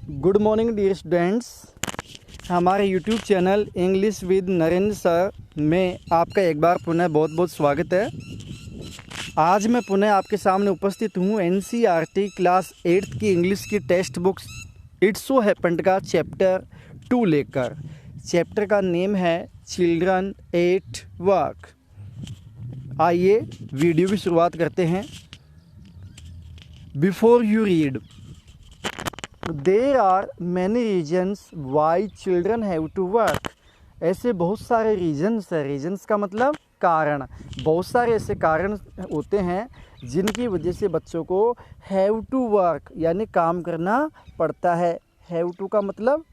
Good morning dear students. हमारे YouTube channel English with Narendra sir में आपका एक बार पुनः बहुत बहुत स्वागत है। आज मैं पुनः आपके सामने उपस्थित हूँ एनसीईआरटी क्लास 8th की इंग्लिश की text books it's so happened का चैप्टर 2 लेकर। चैप्टर का नेम है चिल्ड्रन एट वर्क। आइए वीडियो की शुरुआत करते हैं। Before you read, there are many reasons why children have to work. ऐसे बहुत सारे रीजन्स है। रीजन्स का मतलब कारण। बहुत सारे ऐसे कारण होते हैं जिनकी वजह से बच्चों को हैव टू वर्क यानी काम करना पड़ता है। हैव टू का मतलब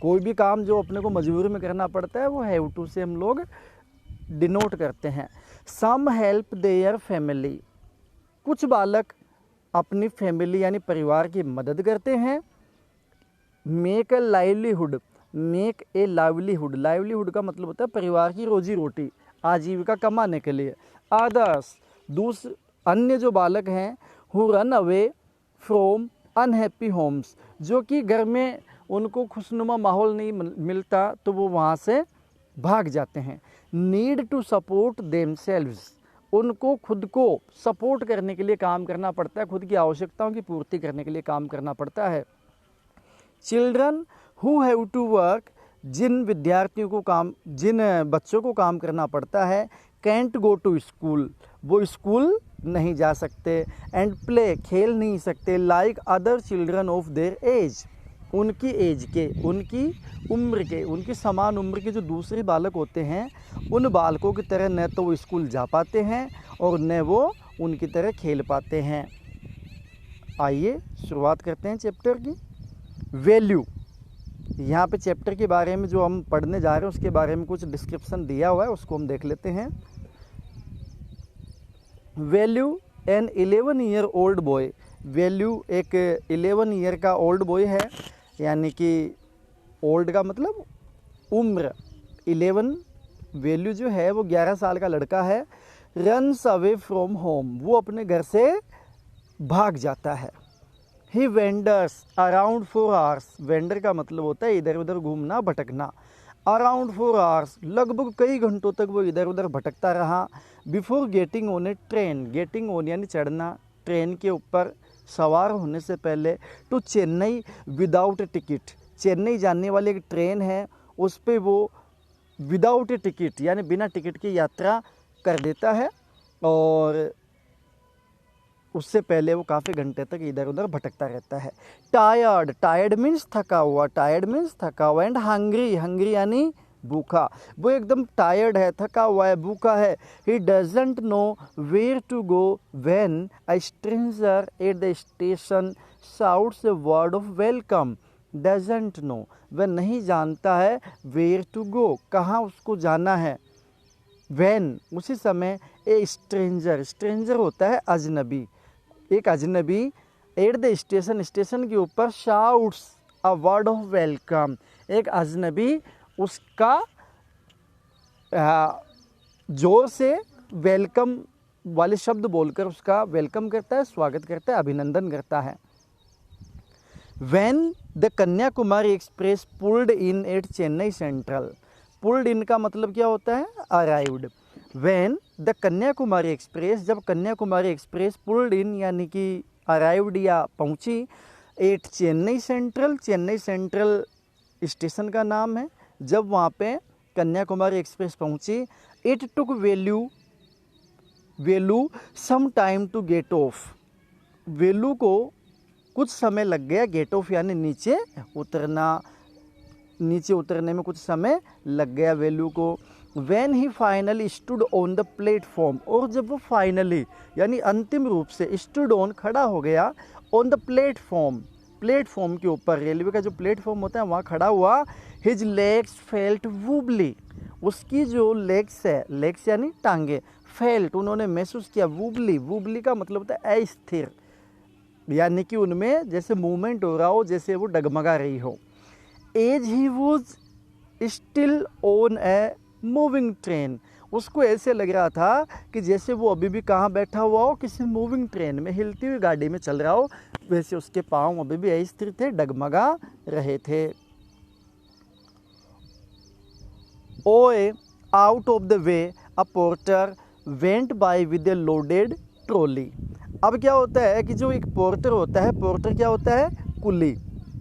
कोई भी काम जो अपने को मजबूरी में करना पड़ता है वो हैव टू से हम लोग डिनोट करते हैं। सम हेल्प देयर फैमिली, कुछ बालक अपनी फैमिली यानी परिवार की मदद करते हैं। Make a livelihood, make a livelihood, livelihood का मतलब होता है परिवार की रोजी रोटी, आजीविका कमाने के लिए। अदर्स, अन्य जो बालक हैं, who run away from unhappy homes, जो कि घर में उनको खुशनुमा माहौल नहीं मिलता तो वो वहाँ से भाग जाते हैं। नीड टू सपोर्ट देमसेल्व्स, उनको खुद को सपोर्ट करने के लिए काम करना पड़ता है, खुद की आवश्यकताओं की पूर्ति करने के लिए काम करना पड़ता है। Children who have to work, जिन बच्चों को काम करना पड़ता है। कैंट गो टू स्कूल, वो स्कूल नहीं जा सकते। एंड प्ले, खेल नहीं सकते। Like other children of their age, उनकी एज के, उनकी उम्र के, उनकी समान उम्र के जो दूसरे बालक होते हैं उन बालकों की तरह न तो वो स्कूल जा पाते हैं और न वो उनकी तरह खेल पाते हैं। आइए शुरुआत करते हैं चैप्टर की। वैल्यू, यहाँ पे चैप्टर के बारे में जो हम पढ़ने जा रहे हैं उसके बारे में कुछ डिस्क्रिप्शन दिया हुआ है, उसको हम देख लेते हैं। Velu, an 11 year old boy. Velu एक 11 ईयर का ओल्ड बॉय है, यानी कि ओल्ड का मतलब उम्र। 11 वैल्यू जो है वो 11 साल का लड़का है। रन्स अवे फ्रॉम होम, वो अपने घर से भाग जाता है। ही वेंडर्स अराउंड 4 आवर्स, वेंडर का मतलब होता है इधर उधर घूमना भटकना। अराउंड 4 आवर्स, लगभग कई घंटों तक वो इधर उधर भटकता रहा। Before getting on a train, getting on यानी चढ़ना, ट्रेन के ऊपर सवार होने से पहले। To Chennai without a ticket, Chennai जाने वाली एक ट्रेन है उस पर वो विदाउट ए टिकट यानी बिना टिकट की यात्रा कर देता है और उससे पहले वो काफ़ी घंटे तक इधर उधर भटकता रहता है। टायर्ड, टायर्ड मीन्स थका हुआ, टायर्ड मीन्स थका हुआ। एंड हंग्री, हंग्री यानी भूखा, वो एकदम टायर्ड है, थका हुआ है, भूखा है। He doesn't know where to go when a stranger at the station shouts a word of welcome. Doesn't know, वह नहीं जानता है, वेयर टू गो कहाँ उसको जाना है। व्हेन उसी समय, ए स्ट्रेंजर, स्ट्रेंजर होता है अजनबी, एक अजनबी। एट द स्टेशन, स्टेशन के ऊपर। Shouts a word of welcome, एक अजनबी उसका जोर से वेलकम वाले शब्द बोलकर उसका वेलकम करता है, स्वागत करता है, अभिनंदन करता है। When the Kanyakumari Express pulled in at Chennai Central, pulled in का मतलब क्या होता है, arrived. When the Kanyakumari Express, जब कन्याकुमारी एक्सप्रेस पुल्ड इन यानी कि अराइव्ड या पहुंची। At Chennai central, Chennai central station का नाम है। जब वहाँ पे कन्याकुमारी एक्सप्रेस पहुंची। It took Velu some time to get off, Velu को कुछ समय लग गया, गेट ऑफ यानी नीचे उतरना, नीचे उतरने में कुछ समय लग गया वेलू को। When he finally stood on the platform, और जब वो फाइनली यानी अंतिम रूप से stood on खड़ा हो गया, on the platform, प्लेटफॉर्म के ऊपर, रेलवे का जो प्लेटफॉर्म होता है वहाँ खड़ा हुआ। his legs felt wobbly, उसकी जो लेग्स है, लेग्स यानी टांगे, फेल्ट उन्होंने महसूस किया। वुबली, वुबली का मतलब होता है अस्थिर, यानी कि उनमें जैसे मूवमेंट हो रहा हो, जैसे वो डगमगा रही हो। As he was still on a moving train, उसको ऐसे लग रहा था कि जैसे वो अभी भी कहाँ बैठा हुआ हो, किसी मूविंग ट्रेन में, हिलती हुई गाड़ी में चल रहा हो, वैसे उसके पाँव अभी भी अस्थिर थे, डगमगा रहे थे। ओए out of the way a porter went by with A loaded trolley. अब क्या होता है कि जो एक पोर्टर होता है, पोर्टर क्या होता है, कुली,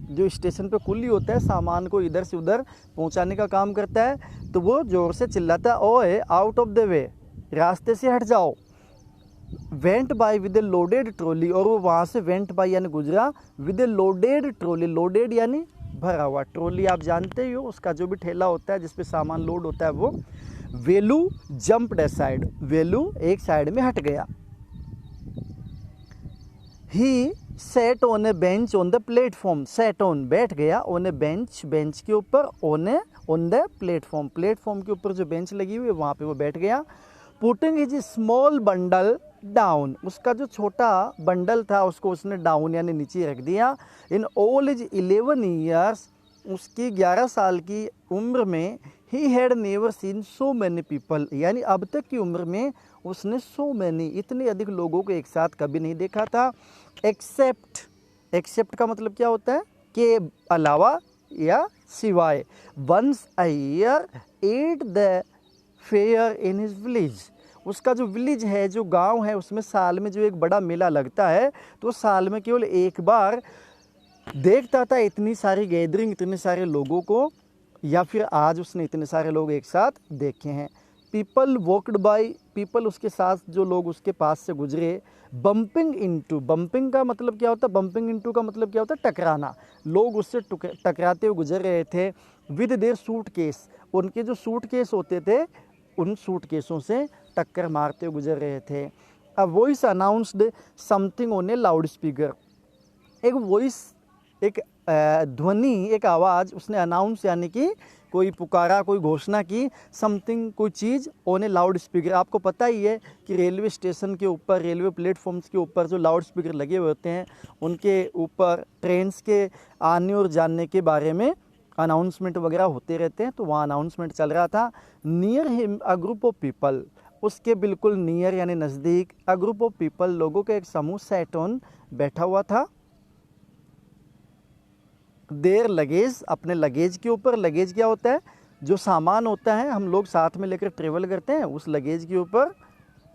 जो स्टेशन पे कुली होता है, सामान को इधर से उधर पहुंचाने का काम करता है, तो वो जोर से चिल्लाता है, ओए आउट ऑफ द वे, रास्ते से हट जाओ। Went by with A loaded trolley, और वो वहाँ से वेंट बाय यानी गुजरा, with A loaded trolley, loaded यानी भरा हुआ, ट्रॉली आप जानते ही हो, उसका जो भी ठेला होता है जिसपे सामान लोड होता है वो। वेलू जंप्ड असाइड, वेलू एक साइड में हट गया। He sat on a bench on the platform, sat on बैठ गया, ऑन ए बेंच बेंच के ऊपर, ऑन द प्लेटफॉर्म प्लेटफॉर्म के ऊपर जो बेंच लगी हुई है वहाँ पे वो बैठ गया। Putting his small bundle down, उसका जो छोटा बंडल था उसको उसने डाउन यानी नीचे रख दिया। इन ऑल हिज 11 ईयर्स, उसकी 11 साल की उम्र में, he had never seen so many people, यानी अब तक की उम्र में उसने सो मैनी, इतने अधिक लोगों को एक साथ कभी नहीं देखा था। एक्सेप्ट, एक्सेप्ट का मतलब क्या होता है, के अलावा या सिवाय। Once a year at the fair in his village, उसका जो विलेज है, जो गांव है, उसमें साल में जो एक बड़ा मेला लगता है, तो साल में केवल एक बार देखता था इतनी सारी गैदरिंग, इतने सारे लोगों को, या फिर आज उसने इतने सारे लोग एक साथ देखे हैं। पीपल वॉकड बाय, पीपल उसके साथ जो लोग उसके पास से गुजरे। बम्पिंग इनटू, बम्पिंग का मतलब क्या होता है, बम्पिंग इनटू का मतलब क्या होता है, टकराना, लोग उससे टकराते हुए गुजर रहे थे। विद देयर सूटकेस, उनके जो सूटकेस होते थे उन सूटकेसों से टक्कर मारते हुए गुजर रहे थे। A voice announced something on A loud speaker, एक वॉइस, एक ध्वनि, एक आवाज़ उसने अनाउंस यानी कि कोई पुकारा, कोई घोषणा की, समथिंग कोई चीज़, ऑन ए लाउड स्पीकर। आपको पता ही है कि रेलवे स्टेशन के ऊपर, रेलवे प्लेटफॉर्म्स के ऊपर जो लाउड स्पीकर लगे हुए होते हैं, उनके ऊपर ट्रेन्स के आने और जाने के बारे में अनाउंसमेंट वगैरह होते रहते हैं, तो वहाँ अनाउंसमेंट चल रहा था। Near him a group of people, उसके बिल्कुल नियर यानी नज़दीक, अ ग्रुप ऑफ पीपल, लोगों का एक समूह, सेट ऑन बैठा हुआ था। देयर लगेज, अपने लगेज के ऊपर, लगेज क्या होता है, जो सामान होता है हम लोग साथ में लेकर ट्रेवल करते हैं, उस लगेज के ऊपर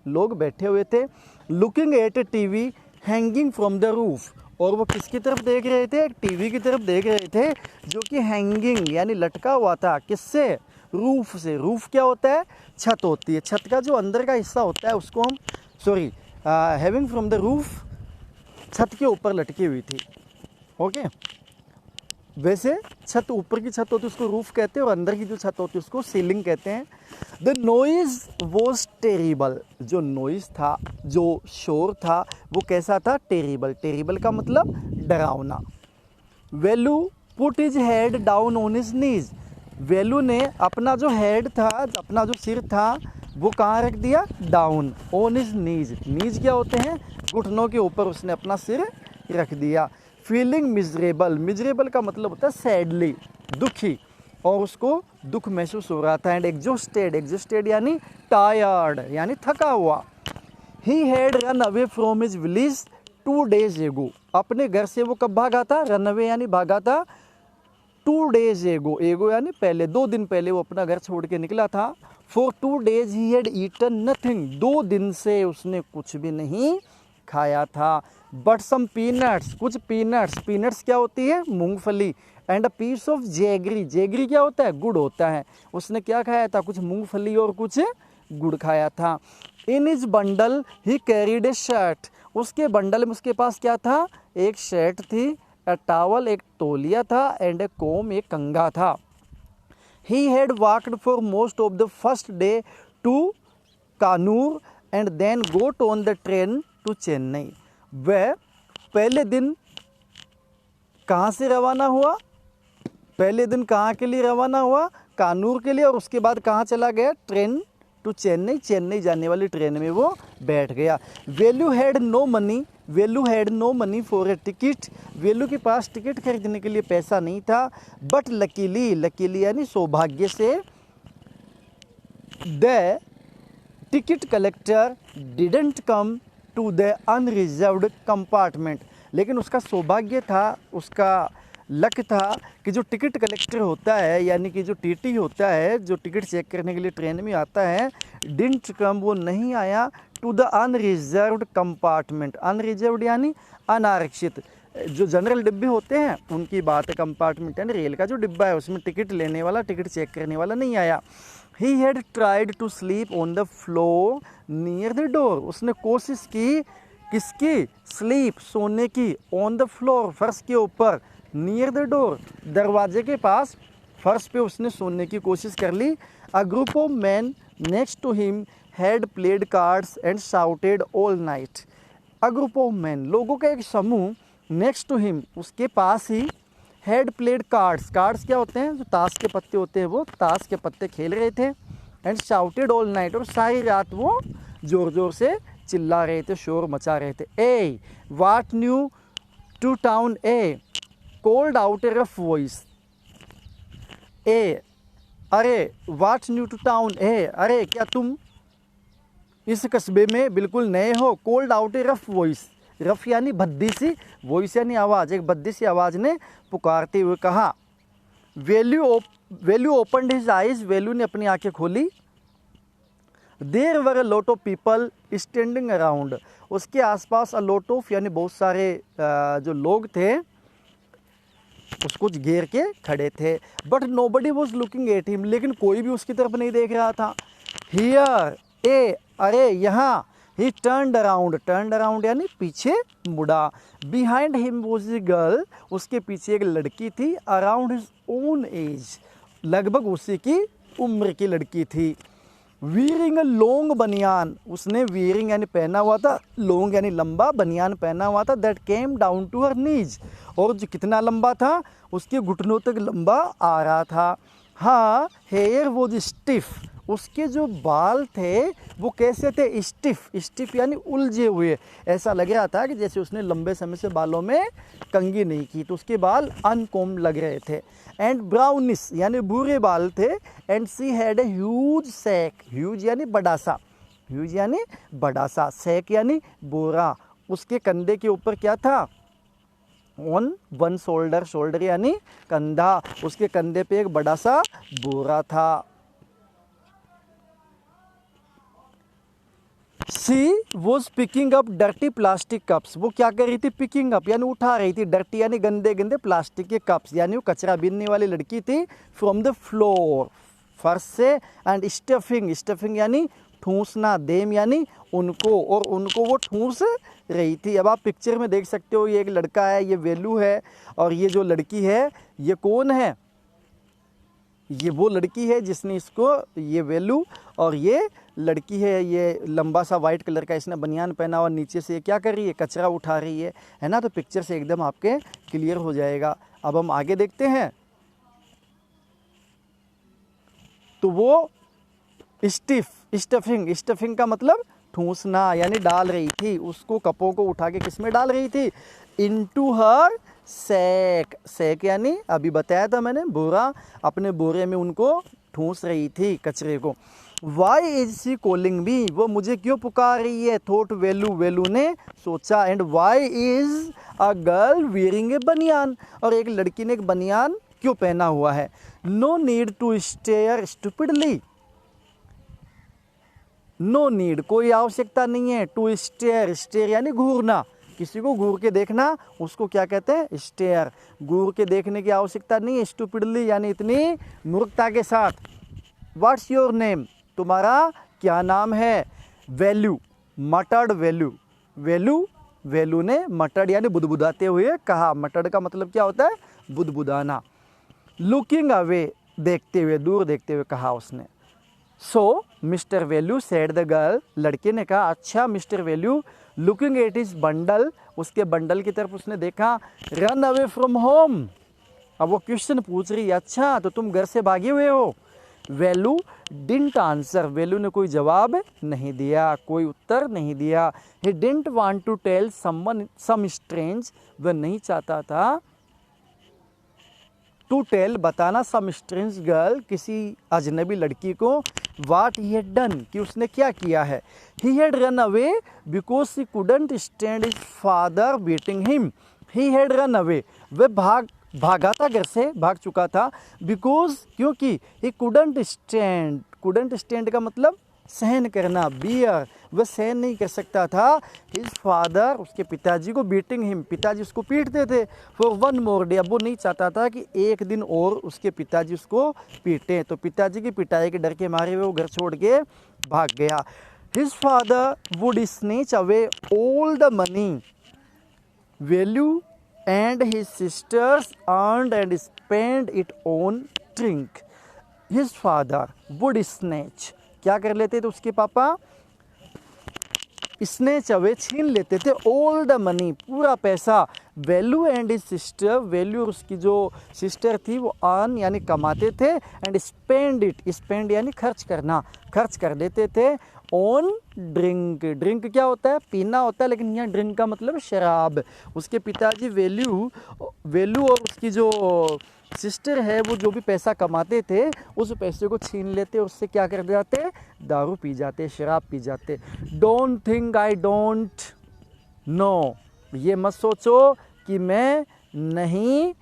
लोग बैठे हुए थे। Looking at A TV hanging from the roof, और वो किसकी तरफ देख रहे थे, एक टीवी की तरफ देख रहे थे जो कि हैंगिंग यानी लटका हुआ था, किससे, रूफ से। रूफ क्या होता है, छत होती है, छत का जो अंदर का हिस्सा होता है उसको हम, sorry, having from the roof, छत के ऊपर लटकी हुई थी। ओके, वैसे छत, ऊपर की छत होती है उसको रूफ कहते हैं, और अंदर की जो छत होती है उसको सीलिंग कहते हैं। द नॉइज वॉज टेरिबल, जो नॉइज था, जो शोर था, वो कैसा था, टेरिबल, टेरिबल का मतलब डरावना। Velu put his head down on his knees, Velu ने अपना जो हेड था, अपना जो सिर था, वो कहाँ रख दिया, डाउन, ऑन हिज नीज, नीज क्या होते हैं, घुटनों के ऊपर उसने अपना सिर रख दिया। फीलिंग मिजरेबल, मिजरेबल का मतलब होता है सैडली, दुखी, और उसको दुख महसूस हो रहा था। एंड एग्जॉस्टेड, एग्जॉस्टेड यानी टायर्ड यानी थका हुआ। He had run away from his village 2 days एगो, अपने घर से वो कब भागा था, रन अवे यानी भागा था 2 days एगो, एगो यानी पहले, 2 दिन पहले वो अपना घर छोड़ के निकला था। For 2 days he had eaten nothing, 2 दिन से उसने कुछ भी नहीं खाया था। बट सम पीनट्स, कुछ पीनट्स, पीनट्स क्या होती है, मूंगफली। And a piece of jaggery, jaggery क्या होता है, गुड़ होता है। उसने क्या खाया था, कुछ मूंगफली और कुछ गुड़ खाया था। In his bundle he carried A shirt, उसके बंडल में उसके पास क्या था, एक शर्ट थी, अ टॉवल एक तौलिया था, एंड ए कोम एक कंघा था। He had walked for most of the first day to Kanur and then got on the train to Chennai. वह पहले दिन कहाँ से रवाना हुआ, पहले दिन कहाँ के लिए रवाना हुआ, कानूर के लिए, और उसके बाद कहाँ चला गया, ट्रेन टू चेन्नई, चेन्नई जाने वाली ट्रेन में वो बैठ गया। Velu had no money, Velu had no money for a ticket, Velu के पास टिकट खरीदने के लिए पैसा नहीं था। बट लकीली, लकीली यानी सौभाग्य से, the ticket collector didn't come to the unreserved compartment. लेकिन उसका सौभाग्य था, उसका लक था कि जो टिकट कलेक्टर होता है यानी कि जो टीटी होता है, जो टिकट चेक करने के लिए ट्रेन में आता है, डिडंट कम, वो नहीं आया to the unreserved compartment. Unreserved यानी अनारक्षित, जो जनरल डिब्बे होते हैं उनकी बात है। कंपार्टमेंट यानी रेल का जो डिब्बा है उसमें टिकट लेने वाला, टिकट चेक करने वाला नहीं आया। He had tried to sleep on the floor near the door. उसने कोशिश की किसकी? स्लीप, सोने की, ऑन द फ्लोर, फर्श के ऊपर, नियर द डोर, दरवाजे के पास, फर्श पे उसने सोने की कोशिश कर ली। A group of men next to him had played cards and shouted all night. A group of men, लोगों का एक समूह, नेक्स्ट टू हिम, उसके पास ही, हैड प्लेड कार्ड्स, कार्ड्स क्या होते हैं? जो ताश के पत्ते होते हैं, वो ताश के पत्ते खेल रहे थे। एंड शाउटेड ऑल नाइट, और सारी रात वो जोर जोर से चिल्ला रहे थे, शोर मचा रहे थे। Eh what new to town, eh called out a rough voice. Eh, अरे, what new to town, eh, अरे क्या तुम इस कस्बे में बिल्कुल नए हो। Called out a rough voice, rough यानी भद्दी सी, वॉइस यानी आवाज़, एक भद्दी सी आवाज़ ने पुकारते हुए कहा। Velu opened his eyes, Velu ने अपनी आंखें खोली। There were a lot of people standing around, उसके आसपास अ लॉट ऑफ यानी बहुत सारे जो लोग थे उसको घेर के खड़े थे। But nobody was looking at him, लेकिन कोई भी उसकी तरफ नहीं देख रहा था। हियर, ए, अरे यहाँ। ही टर्नड अराउंड यानी पीछे मुड़ा। Behind him was a girl, उसके पीछे एक लड़की थी। अराउंड हिज ओन एज, लगभग उसी की उम्र की लड़की थी। वीरिंग अ लॉन्ग बनियान, उसने वीरिंग यानी पहना हुआ था, लॉन्ग यानी लंबा, बनियान पहना हुआ था। That came down to her knees, और जो कितना लंबा था? उसके घुटनों तक लंबा आ रहा था। हाँ, हेयर वॉज स्टिफ, उसके जो बाल थे वो कैसे थे? स्टिफ यानी उलझे हुए। ऐसा लग रहा था कि जैसे उसने लंबे समय से बालों में कंघी नहीं की, तो उसके बाल अनकॉम्ब लग रहे थे। एंड ब्राउनिश यानी भूरे बाल थे। And she had a huge sack, huge यानी बड़ा सा, ह्यूज यानी बड़ा सा, सैक यानी बोरा। उसके कंधे के ऊपर क्या था? ऑन वन शोल्डर, शोल्डर यानी कंधा, उसके कंधे पे एक बड़ा सा बोरा था। She was picking up dirty plastic cups, वो क्या कर रही थी? पिकिंग अप यानी उठा रही थी, डर्टी यानी गंदे गंदे प्लास्टिक के कप्स, यानी वो कचरा बीनने वाली लड़की थी। फ्रॉम द फ्लोर, फर्श से। एंड स्टफिंग यानी ठूंसना, देम यानी उनको, और उनको वो ठूंस रही थी। अब आप पिक्चर में देख सकते हो, ये एक लड़का है, ये वेलू है, और ये जो लड़की है ये कौन है? ये वो लड़की है जिसने इसको, ये वेलू, और ये लड़की है, ये लंबा सा वाइट कलर का इसने बनियान पहना हुआ, नीचे से क्या कर रही है? कचरा उठा रही है ना। तो पिक्चर से एकदम आपके क्लियर हो जाएगा। अब हम आगे देखते हैं। तो वो स्टफिंग का मतलब ठूंसना, यानी डाल रही थी, उसको कपों को उठा के किस में डाल रही थी? इनटू हर सैक, सैक यानी अभी बताया था मैंने, बोरा, अपने बोरे में उनको ठूंस रही थी कचरे को। Why is she calling me, वो मुझे क्यों पुकार रही है? थॉट वेलू ने सोचा। And why is a girl wearing a banian, और एक लड़की ने एक बनियान क्यों पहना हुआ है? No need to stare stupidly, no need कोई आवश्यकता नहीं है। टू स्टेयर यानी घूरना, किसी को घूर के देखना, उसको क्या कहते हैं? स्टेयर। घूर के देखने की आवश्यकता नहीं है। स्टूपिडली यानी इतनी मूर्खता के साथ। व्हाट्स योर नेम, तुम्हारा क्या नाम है? वैल्यू, मटर्ड वेलू ने मटर्ड यानी बुदबुदाते हुए कहा। मटर्ड का मतलब क्या होता है? बुदबुदाना। लुकिंग अवे, देखते हुए, दूर देखते हुए कहा उसने। So mister Velu said the girl, लड़के ने कहा अच्छा mister Velu. Looking at his bundle, उसके बंडल की तरफ उसने देखा। रन अवे फ्रॉम होम, अब वो क्वेश्चन पूछ रही है, अच्छा तो तुम घर से भागे हुए हो? वैल्यू डिडंट आंसर, वैल्यू ने कोई जवाब नहीं दिया, कोई उत्तर नहीं दिया। He didn't want to tell someone some strange, वह नहीं चाहता था टू टेल बताना सम स्ट्रेंज गर्ल किसी अजनबी लड़की को वाट ही हैड डन कि उसने क्या किया है। He had run away because he couldn't stand his father beating him. He had run away वह भागा था, घर से भाग चुका था। बिकॉज क्योंकि ही कुडंट स्टैंड का मतलब सहन करना, बियर, वह सहन नहीं कर सकता था। हिज फादर उसके पिताजी को बीटिंग हिम, पिताजी उसको पीटते थे। फॉर वन मोर डे, अब वो नहीं चाहता था कि एक दिन और उसके पिताजी उसको पीटें, तो पिताजी की पिटाई के डर के मारे वो घर छोड़ के भाग गया। His father would snatch away all the money value and his sisters earned and spent it on drink. His father would snatch, क्या कर लेते थे उसके पापा, स्नेच अवे छीन लेते थे, ऑल द मनी पूरा पैसा, value and his sister, value और उसकी जो सिस्टर थी वो अर्न यानी कमाते थे, एंड स्पेंड इट, स्पेंड यानी खर्च करना, खर्च कर देते थे ऑन ड्रिंक। ड्रिंक क्या होता है, पीना होता है, लेकिन यहाँ ड्रिंक का मतलब शराब। उसके पिताजी वैल्यू और उसकी जो सिस्टर है वो जो भी पैसा कमाते थे उस पैसे को छीन लेते, उससे क्या कर जाते, दारू पी जाते, शराब पी जाते। Don't think I don't no, ये मत सोचो कि मैं नहीं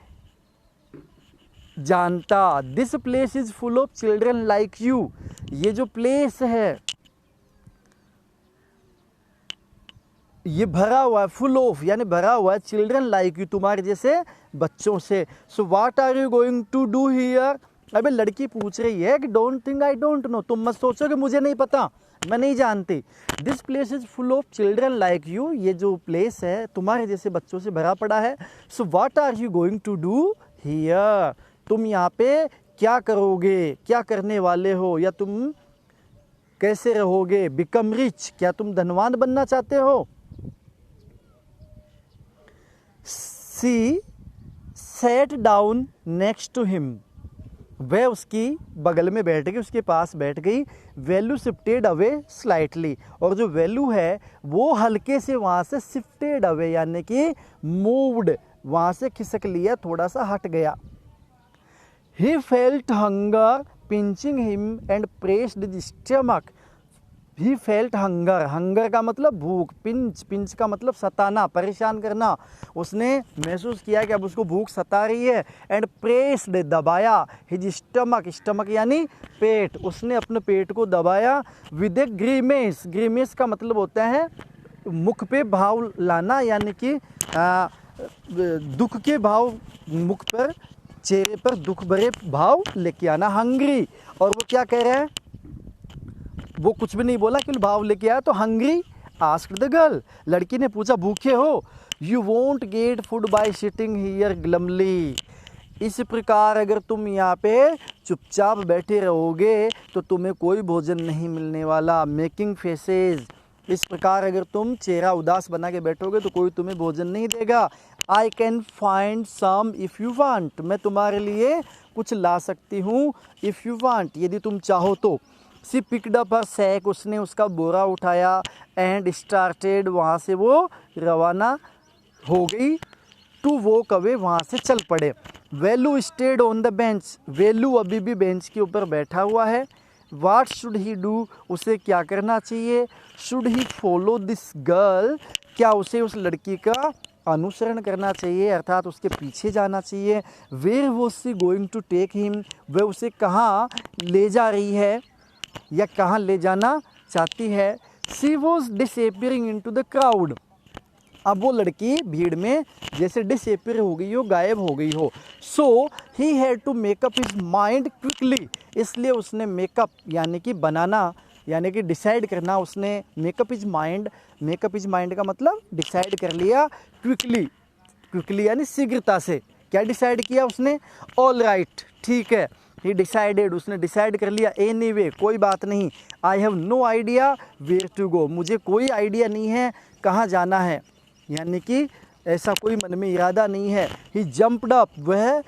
जानता। This place is full of children like you, ये जो प्लेस है ये भरा हुआ है, फुल ऑफ यानी भरा हुआ है, चिल्ड्रन लाइक यू तुम्हारे जैसे बच्चों से। So what are you going to do here, अबे लड़की पूछ रही है कि don't think I don't know, तुम मत सोचो कि मुझे नहीं पता, मैं नहीं जानती। This place is full of children like you, ये जो प्लेस है तुम्हारे जैसे बच्चों से भरा पड़ा है। So what are you going to do here, तुम यहाँ पे क्या करोगे, क्या करने वाले हो, या तुम कैसे रहोगे। बिकम रिच, क्या तुम धनवान बनना चाहते हो। She sat down next to him, वह उसकी बगल में बैठ गई, उसके पास बैठ गई। वैल्यू शिफ्टेड अवे स्लाइटली, और जो वैल्यू है वो हल्के से वहाँ से शिफ्टेड अवे यानी कि मूव्ड, वहाँ से खिसक लिया, थोड़ा सा हट गया। He felt hunger pinching him and pressed the stomach. He felt hunger, hunger का मतलब भूख, पिंच का मतलब सताना, परेशान करना। उसने महसूस किया कि अब उसको भूख सता रही है। एंड प्रेस्ड दबाया, हिज स्टमक, स्टमक यानी पेट, उसने अपने पेट को दबाया। विद ए ग्रीमेस, ग्रीमेस का मतलब होता है मुख पे भाव लाना, यानी कि दुख के भाव मुख पर, चेहरे पर दुख भरे भाव लेके आना। हंग्री, और वो क्या कह रहा है, वो कुछ भी नहीं बोला, केवल भाव लेके आया। तो हंग्री आस्क्ड द गर्ल, लड़की ने पूछा भूखे हो। You won't get food by sitting here glumly, इस प्रकार अगर तुम यहाँ पे चुपचाप बैठे रहोगे तो तुम्हें कोई भोजन नहीं मिलने वाला। मेकिंग फेसेस, इस प्रकार अगर तुम चेहरा उदास बना के बैठोगे तो कोई तुम्हें भोजन नहीं देगा। I can find some if you want, मैं तुम्हारे लिए कुछ ला सकती हूँ। इफ़ यू वांट, यदि तुम चाहो तो। सी पिकड अप हर सैक, उसने उसका बोरा उठाया। एंड स्टार्टेड, वहाँ से वो रवाना हो गई। टू वॉक अवे, वहाँ से चल पड़े। Value stayed on the bench, value अभी भी बेंच के ऊपर बैठा हुआ है। वाट शुड ही डू, उसे क्या करना चाहिए। Should he follow this girl, क्या उसे उस लड़की का अनुसरण करना चाहिए, अर्थात उसके पीछे जाना चाहिए। Where was she going to take him, वह उसे कहाँ ले जा रही है या कहाँ ले जाना चाहती है। She was disappearing into the crowd, अब वो लड़की भीड़ में जैसे डिसएपियर हो गई हो, गायब हो गई हो। So he had to make up his mind quickly, इसलिए उसने मेकअप यानी कि बनाना यानी कि डिसाइड करना, उसने makeup his mind, makeup his mind का मतलब डिसाइड कर लिया। क्विकली, क्विकली यानी शीघ्रता से। क्या डिसाइड किया उसने, ऑल राइट, ठीक है। ही डिसाइडेड, उसने डिसाइड कर लिया। एनीवे, कोई बात नहीं। I have no idea where to go, मुझे कोई आइडिया नहीं है कहाँ जाना है, यानी कि ऐसा कोई मन में इरादा नहीं है। ही जंप्ड अप, वह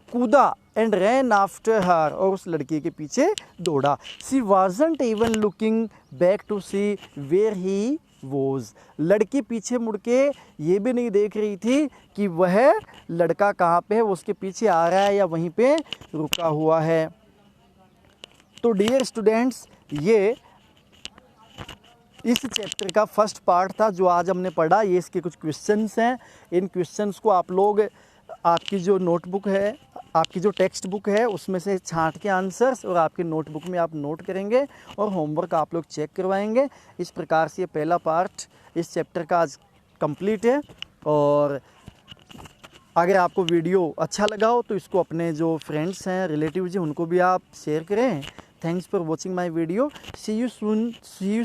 कूदा। एंड रैन आफ्टर हर, और उस लड़की के पीछे दौड़ा। She wasn't even looking back to see where he was. लड़की पीछे मुड़ के ये भी नहीं देख रही थी कि वह लड़का कहाँ पे है, वो उसके पीछे आ रहा है या वहीं पे रुका हुआ है। तो डियर स्टूडेंट्स, ये इस चैप्टर का फर्स्ट पार्ट था जो आज हमने पढ़ा। ये इसके कुछ क्वेश्चंस हैं। इन क्वेश्चंस को आप लोग आपकी जो नोटबुक है, आपकी जो टेक्स्ट बुक है, उसमें से छांट के आंसर्स और आपके नोटबुक में आप नोट करेंगे और होमवर्क आप लोग चेक करवाएंगे। इस प्रकार से ये पहला पार्ट इस चैप्टर का आज कंप्लीट है। और अगर आपको वीडियो अच्छा लगा हो तो इसको अपने जो फ्रेंड्स हैं, रिलेटिव्स हैं, उनको भी आप शेयर करें। Thanks for watching my video. See you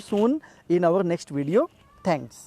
soon in our next video. Thanks.